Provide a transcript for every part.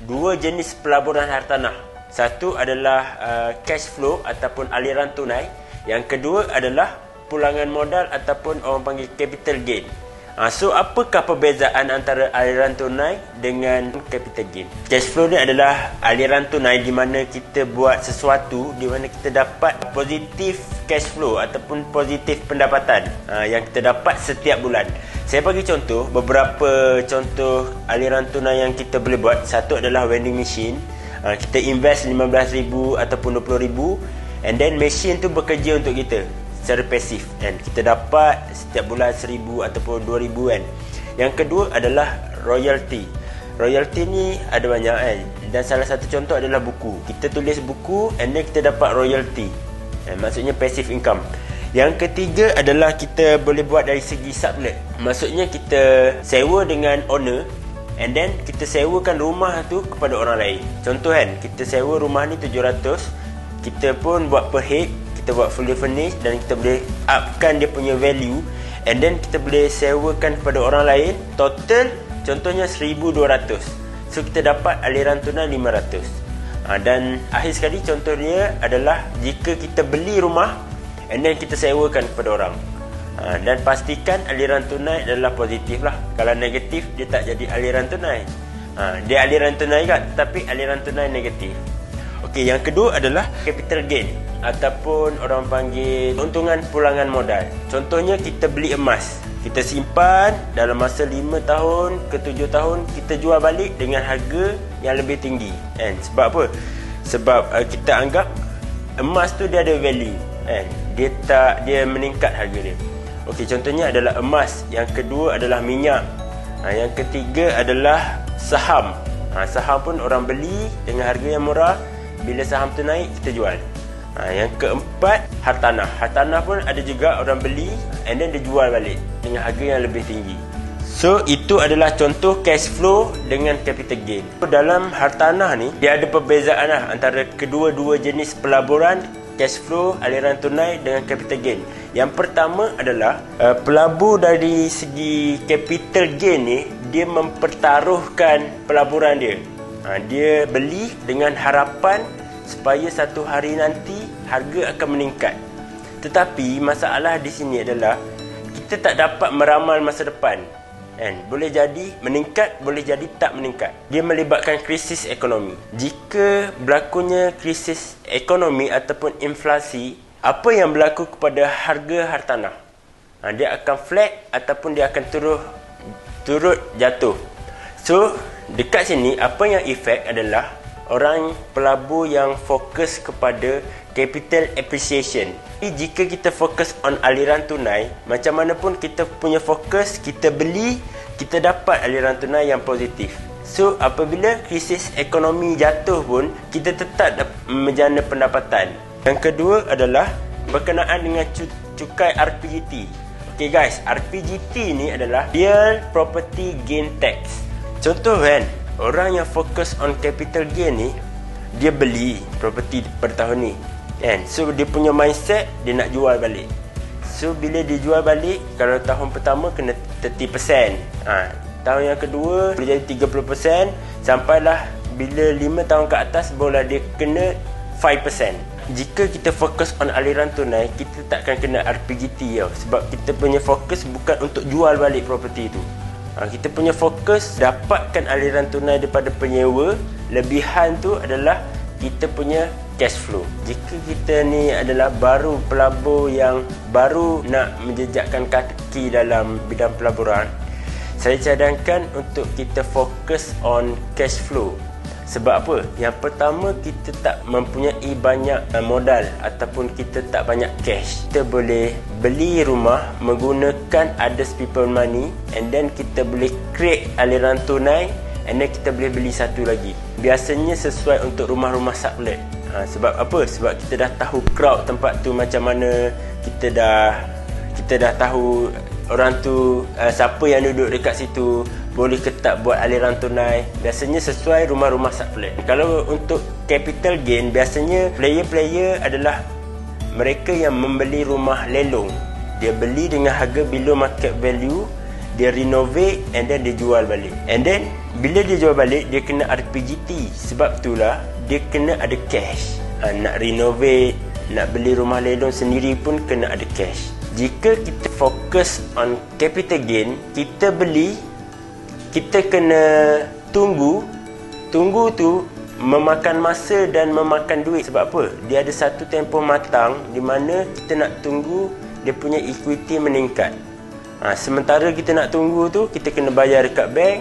dua jenis pelaburan hartanah. Satu adalah cash flow ataupun aliran tunai. Yang kedua adalah pulangan modal ataupun orang panggil capital gain. So apakah perbezaan antara aliran tunai dengan capital gain? Cash flow ni adalah aliran tunai di mana kita buat sesuatu di mana kita dapat positif cash flow ataupun positif pendapatan yang kita dapat setiap bulan. Saya bagi contoh, beberapa contoh aliran tunai yang kita boleh buat. Satu adalah vending machine. Kita invest RM15,000 ataupun RM20,000 and then machine tu bekerja untuk kita secara pasif, kan? Kita dapat setiap bulan RM1,000 ataupun RM2,000, kan? Yang kedua adalah royalty. Royalty ni ada banyak, kan? Dan salah satu contoh adalah buku. Kita tulis buku and then kita dapat royalty, maksudnya passive income. Yang ketiga adalah kita boleh buat dari segi sublet. Maksudnya kita sewa dengan owner and then kita sewakan rumah tu kepada orang lain. Contoh, kan, kita sewa rumah ni 700, kita pun buat per head, kita buat fully furnished dan kita boleh upkan dia punya value and then kita boleh sewakan kepada orang lain. Total contohnya 1,200. So kita dapat aliran tunai 500. Dan akhir sekali contohnya adalah jika kita beli rumah and then kita sewakan kepada orang. Dan pastikan aliran tunai adalah positif lah. Kalau negatif dia tak jadi aliran tunai. Dia aliran tunai kan, tapi aliran tunai negatif. Okey, yang kedua adalah capital gain ataupun orang panggil keuntungan pulangan modal. Contohnya kita beli emas, kita simpan dalam masa 5 tahun ke 7 tahun, kita jual balik dengan harga yang lebih tinggi, kan? Sebab apa? Sebab kita anggap emas tu dia ada value, kan? Dia meningkat harga dia. Okey, contohnya adalah emas. Yang kedua adalah minyak. Yang ketiga adalah saham. Saham pun orang beli dengan harga yang murah. Bila saham tu naik, kita jual. Yang keempat, hartanah. Hartanah pun ada juga orang beli and then dia jual balik dengan harga yang lebih tinggi. So, itu adalah contoh cash flow dengan capital gain. Dalam hartanah ni, dia ada perbezaan lah antara kedua-dua jenis pelaburan, cash flow, aliran tunai dengan capital gain. Yang pertama adalah pelabur dari segi capital gain ni, dia mempertaruhkan pelaburan dia. Dia beli dengan harapan supaya satu hari nanti harga akan meningkat. Tetapi masalah di sini adalah kita tak dapat meramal masa depan, kan? Boleh jadi meningkat, boleh jadi tak meningkat. Dia melibatkan krisis ekonomi. Jika berlakunya krisis ekonomi ataupun inflasi, apa yang berlaku kepada harga hartanah? Dia akan flat ataupun dia akan turut jatuh. So, dekat sini apa yang efek adalah orang pelabur yang fokus kepada capital appreciation. Jadi jika kita fokus on aliran tunai, macam mana pun kita punya fokus, kita beli, kita dapat aliran tunai yang positif. So apabila krisis ekonomi jatuh pun, kita tetap menjana pendapatan. Yang kedua adalah berkenaan dengan cukai RPGT. Okay guys, RPGT ni adalah Real Property Gain Tax. Contoh, kan, orang yang fokus on capital gain ni, dia beli property per tahun ni, kan? So dia punya mindset, dia nak jual balik. So bila dia jual balik, kalau tahun pertama kena 30%, tahun yang kedua boleh jadi 30%, sampailah bila 5 tahun ke atas barulah dia kena 5%. Jika kita fokus on aliran tunai, kita takkan kena RPGT tau. Sebab kita punya fokus bukan untuk jual balik property tu. Kita punya fokus dapatkan aliran tunai daripada penyewa. Lebihan tu adalah kita punya cash flow. Jika kita ni adalah baru pelabur yang baru nak menjejakkan kaki dalam bidang pelaburan, saya cadangkan untuk kita fokus on cash flow. Sebab apa? Yang pertama, kita tak mempunyai banyak modal ataupun kita tak banyak cash. Kita boleh beli rumah menggunakan others people money and then kita boleh create aliran tunai and then kita boleh beli satu lagi. Biasanya sesuai untuk rumah-rumah sublet. Sebab apa? Sebab kita dah tahu crowd tempat tu macam mana, kita dah tahu orang tu siapa yang duduk dekat situ, boleh ke tak buat aliran tunai. Biasanya sesuai rumah-rumah sublet. Kalau untuk capital gain, biasanya player-player adalah mereka yang membeli rumah lelong. Dia beli dengan harga below market value, dia renovate and then dia jual balik. And then bila dia jual balik, dia kena RPGT. Sebab itulah dia kena ada cash. Nak renovate, nak beli rumah lelong sendiri pun kena ada cash. Jika kita fokus on capital gain, kita beli, kita kena tunggu tu memakan masa dan memakan duit. Sebab apa? Dia ada satu tempoh matang di mana kita nak tunggu dia punya equity meningkat. Sementara kita nak tunggu tu, kita kena bayar dekat bank.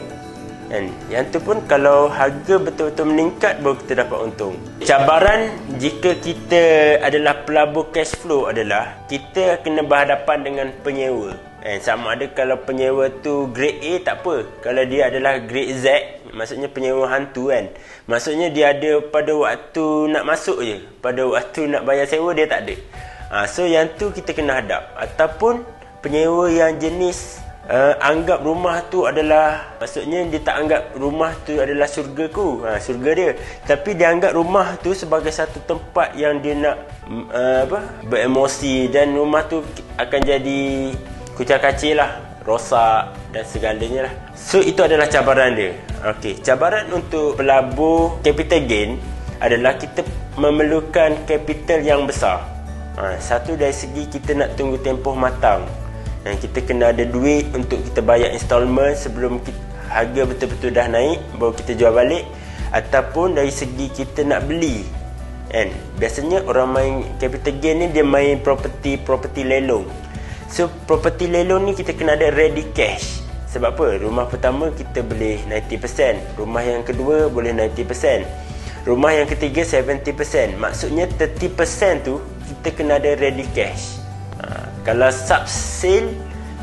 Kan? Yang tu pun kalau harga betul-betul meningkat baru kita dapat untung. Cabaran jika kita adalah pelabur cash flow adalah kita kena berhadapan dengan penyewa. Sama ada kalau penyewa tu grade A tak apa. Kalau dia adalah grade Z, maksudnya penyewa hantu kan. Maksudnya dia ada pada waktu nak masuk je. Pada waktu nak bayar sewa dia tak ada. So yang tu kita kena hadap. Ataupun penyewa yang jenis anggap rumah tu adalah, maksudnya dia tak anggap rumah tu adalah syurgaku, syurga dia, tapi dia anggap rumah tu sebagai satu tempat yang dia nak beremosi, dan rumah tu akan jadi kucak-kacir lah, rosak dan segalanya lah. So itu adalah cabaran dia. Cabaran untuk pelabur capital gain adalah kita memerlukan capital yang besar. Satu dari segi kita nak tunggu tempoh matang. Kita kena ada duit untuk kita bayar installment sebelum harga betul-betul dah naik, baru kita jual balik. Ataupun dari segi kita nak beli, kan? Biasanya orang main capital gain ni dia main property lelong. So property lelong ni kita kena ada ready cash. Sebab apa? Rumah pertama kita boleh 90%, rumah yang kedua boleh 90%, rumah yang ketiga 70%. Maksudnya 30% tu kita kena ada ready cash. Kalau sub sale,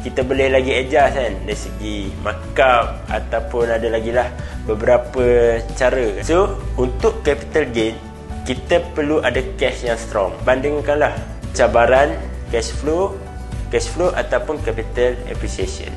kita boleh lagi adjust kan, dari segi markup ataupun ada lagi lah beberapa cara. So untuk capital gain, kita perlu ada cash yang strong. Bandingkanlah cabaran cash flow ataupun capital appreciation.